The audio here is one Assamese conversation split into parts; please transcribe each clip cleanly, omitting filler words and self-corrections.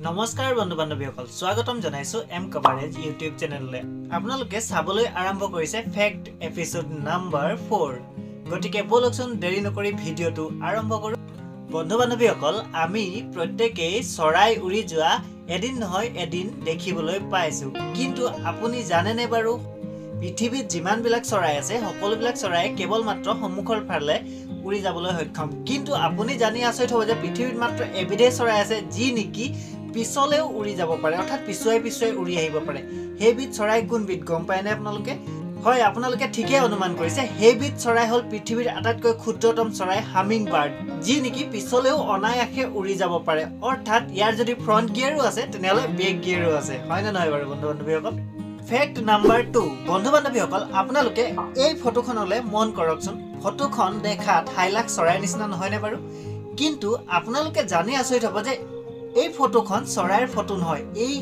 নমস্কাৰ বন্ধু বান্ধৱীসকল স্বাগতম জনাইছো এম কভাৰেজ ইউটিউব চেনেললৈ আপোনালোকে চাবলৈ আৰম্ভ কৰিছে ফ্যাক্ট এপিসোড নাম্বাৰ 4 গতিকে বলকচোন দেৰি নকৰি ভিডিওটো আৰম্ভ কৰো বন্ধু বান্ধৱীসকল আমি প্ৰত্যেকই চৰাই উৰি যোৱা এদিন নহয় এদিন দেখিবলৈ পাইছো কিন্তু আপুনি জানেনে বাৰু পৃথিৱীত যিমান বিলাক চৰাই আছে সকলোবিলাক চৰাই কেৱল মাত্ৰ সন্মুখৰ ফালে উৰি যাবলৈ সক্ষম কিন্তু আপুনি জানি আচৰিত হ'ব যে পৃথিৱীত মাত্ৰ এবিধে চৰাই আছে যি নেকি পিছলেও উৰি যাব পাৰে অৰ্থাৎ পিছুৱাই উৰি আহিব পাৰে হেবিধ চৰাই কোনবিধ গম পায়নে আপোনালোকে হয় আপোনালোকে ঠিকই অনুমান কৰিছে হেবিধ চৰাই হল পৃথিৱীৰ আটাইতকৈ ক্ষুদ্ৰতম চৰাই হামিং বাৰ্ড যি নেকি পিছলেও অনায়াসে উৰি যাব পাৰে অৰ্থাৎ ইয়াৰ যদি ফ্ৰন্ট গিয়াৰো আছে তেনেহলে বেক গিয়াৰো আছে হয় না নহয় বাৰু বন্ধু বান্ধৱীসকল ফ্যাক্ট নাম্বাৰ 2 বন্ধু বান্ধৱীসকল আপোনালোকে এই ফটোখনলৈ মন কৰকচোন ফটোখন দেখাত হাইলাক চৰাই নিচিনা নহয়নে বাৰু কিন্তু আপোনালোকে জানি আচৰিত হ'ব যে এই ফটোখন চৰাইৰ ফটো নহয় এই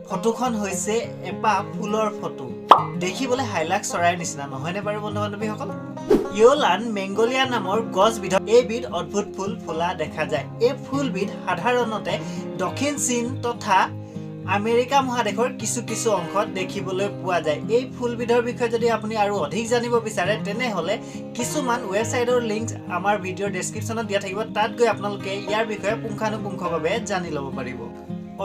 ফটোখন হৈছে এপা ফুলৰ ফটো দেখিবলৈ হাইলাক চৰাইৰ নিচিনা নহয়নে বাৰু বন্ধু বান্ধৱীসকল ইয়লান মেংগলিয়া নামৰ গছবিধ এইবিধ অদ্ভুত ফুল ফুলা দেখা যায় এই ফুলবিধ সাধাৰণতে দক্ষিণ চীন তথা আমেৰিকা মহাদেশৰ কিছু অংশত দেখিবলৈ পোৱা যায় এই ফুলবিধৰ বিষয়ে যদি আপুনি আৰু অধিক জানিব বিচাৰে তেনেহলে কিছুমান ওয়েবসাইটৰ লিংক আমাৰ ভিডিওৰ ডেসক্ৰিপচনত দিয়া থাকিব তাত গৈ আপোনালোকে ইয়াৰ বিষয়ে পুংখানুপুংখভাৱে জানি ল'ব পাৰিব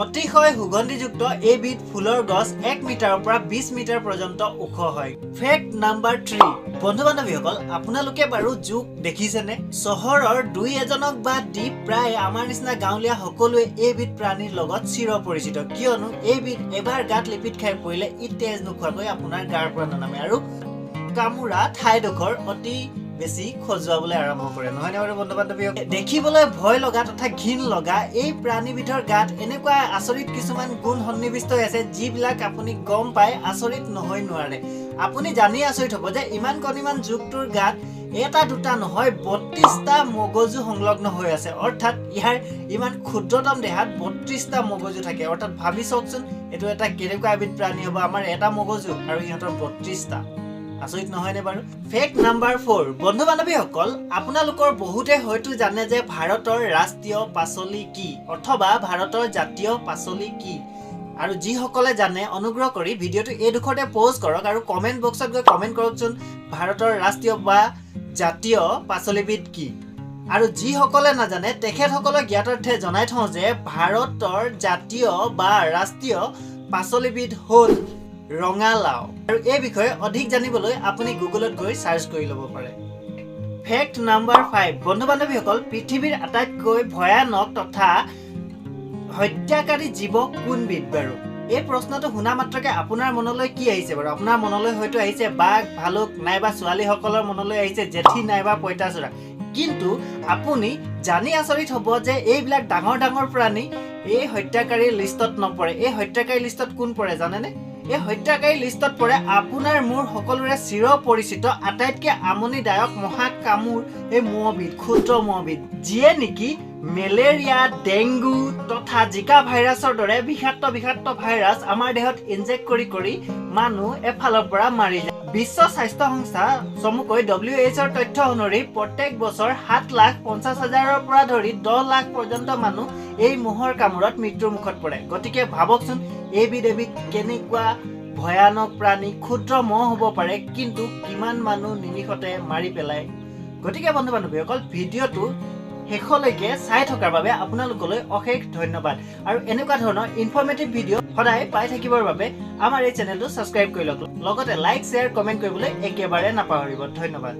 অতিশয় সুগন্ধিযুক্ত এইবিধ ফুলৰ গছ 1 মিটাৰৰ পৰা 20 মিটাৰ পৰ্যন্ত ওখ হয় ফ্যাক্ট নাম্বাৰ 3 বন্ধু বান্ধৱীসকল আপোনালোকে বাৰু জোক দেখিছেনে চহৰৰ দুই এজনক বা দ্বীপ প্ৰায় আমাৰ নিচিনা গাঁৱলীয়া সকলোৱে এইবিধ প্ৰাণীৰ লগত চিৰ পৰিচিত কিয়নো এইবিধ এবাৰ গাত লিপিত খাই পৰিলে ই তেজ নোখোৱাকৈ আপোনাৰ গাৰ পৰা নানামে আৰু কামুৰা ঠাইডোখৰ অতি বেছি খজুৱাবলৈ আৰম্ভ কৰে নহয় নে বাৰু বন্ধু বান্ধৱীসকল দেখিবলৈ ভয় লগা তথা ঘিন লগা এই প্ৰাণীবিধৰ গাত এনেকুৱা আচৰিত কিছুমান গুণ সন্নিবিষ্ট আছে যিবিলাক আপুনি গম পাই আচৰিত নহয় নোৱাৰে আপুনি জানি আচৰিত হ'ব যে ইমান কণিমান জোকটোৰ গাত এটা দুটা নহয় 32টা মগজু সংলগ্ন হৈ আছে অৰ্থাৎ ইয়াৰ ইমান ক্ষুদ্ৰতম দেহাত 32টা মগজু থাকে অৰ্থাৎ ভাবি চাওকচোন এটো এটা কেনেকুৱা এবিধ প্ৰাণী হ'ব আমাৰ এটা মগজু আৰু ইহঁতৰ 32টা আচৰিত নহয়নে বাৰু ফ্যাক্ট নাম্বাৰ 4 বন্ধু বান্ধৱীসকল আপোনালোকৰ বহুতে হয়তো জানে যে ভাৰতৰ ৰাষ্ট্ৰীয় পাচলি কি অথবা ভাৰতৰ জাতীয় পাচলি কি আৰু যিসকলে জানে অনুগ্ৰহ কৰি ভিডিওটো এই দুখতে পোষ্ট কৰক আৰু কমেন্ট বক্সত গৈ কমেন্ট কৰকচোন ভাৰতৰ ৰাষ্ট্ৰীয় বা জাতীয় পাচলিবিধ কি আৰু যিসকলে নাজানে তেখেতসকলক জ্ঞাতাৰ্থে জনাই থওঁ যে ভাৰতৰ জাতীয় বা ৰাষ্ট্ৰীয় পাচলিবিধ হ'ল ৰঙালাও আৰু এই বিষয়ে অধিক জানিবলৈ আপুনি গুগলত গৈ সাৰ্চ কৰি ল'ব পাৰে ফ্যাক্ট নাম্বাৰ 5 বন্ধু বান্ধৱীসকল পৃথিৱীৰ আটাইতকৈ ভয়ানক তথা হত্যাকাৰী জীৱ কোনবিধ বাৰু এই প্ৰশ্নটো শুনা মাত্ৰকে আপোনাৰ মনলৈ কি আহিছে বাৰু আপোনাৰ মনলৈ হয়তো আহিছে বাঘ ভালুক নাইবা ছোৱালীসকলৰ মনলৈ আহিছে জেঠী নাইবা পইতাচোৰা কিন্তু আপুনি জানি আচৰিত হ'ব যে এইবিলাক ডাঙৰ প্ৰাণী এই হত্যাকাৰীৰ লিষ্টত নপৰে এই হত্যাকাৰী লিষ্টত কোন পৰে জানেনে এই হত্যাকাৰী লিষ্টত পৰে আপোনাৰ মোৰ সকলোৰে চিৰ পৰিচিত আটাইতকৈ আমনিদায়ক মহাকামুৰ এই মহবিধ ক্ষুদ্ৰ মহবিধ যিয়ে নেকি মেলেৰিয়া ডেংগু তথা জিকা ভাইৰাছৰ দৰে বিষাক্ত ভাইৰাছ আমাৰ দেহত ইনজেক্ট কৰি মানুহ এফালৰ পৰা মাৰি যায় বিশ্ব স্বাস্থ্য সংস্থা চমুকৈ WHO ৰ তথ্য অনুসৰি প্ৰত্যেক বছৰ 7,50,000ৰ পৰা ধৰি 10 লাখ পৰ্যন্ত মানুহ এই মহৰ কামোৰত মৃত্যুৰ মুখত পৰে গতিকে ভাবকচোন এইবিধ কেনেকুৱা ভয়ানক প্ৰাণী ক্ষুদ্ৰ মহ হ'ব পাৰে কিন্তু কিমান মানুহ নিমিষতে মাৰি পেলায় গতিকে বন্ধু বান্ধৱীসকল ভিডিওটো শেষলৈকে চাই থকাৰ বাবে আপোনালোকলৈ অশেষ ধন্যবাদ আৰু এনেকুৱা ধৰণৰ ইনফৰমেটিভ ভিডিও সদায় পাই থাকিবৰ বাবে আমাৰ এই চেনেলটো সাবস্ক্ৰাইব কৰি লওক লগতে লাইক শেয়াৰ কমেন্ট কৰিবলৈ একেবাৰে নাপাহৰিব ধন্যবাদ